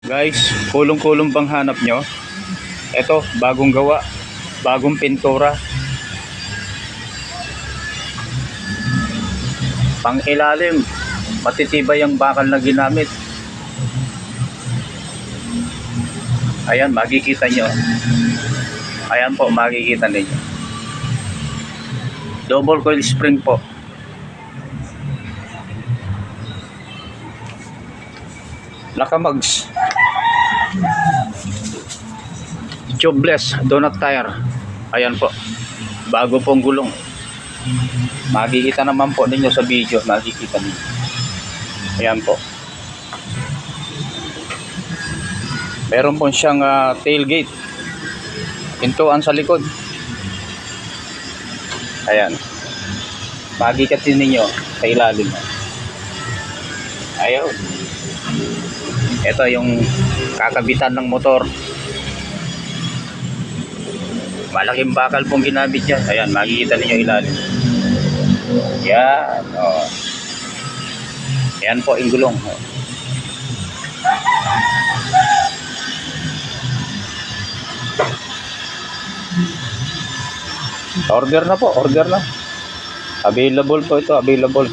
Guys, kulong-kulong bang hanap nyo? Ito, bagong gawa, bagong pintura. Pang ilalim, matitibay ang bakal na ginamit. Ayan, makikita nyo. Ayan po, makikita ninyo. Double coil spring po. Nakamags. Tubeless, donut tire. Ayan po. Bago pong gulong. Makikita naman po ninyo sa video. Makikita ninyo. Ayan po. Meron po siyang tailgate. Pintuan sa likod. Ayan. Makikita ninyo sa ilalim. Ayaw. Ito yung kakabitan ng motor. Malaking bakal pong ginamit yan. Ayan, makikita ninyo ilalim. Yan. Oh. Yan po yung gulong. Order na po, order na. Available po ito, available.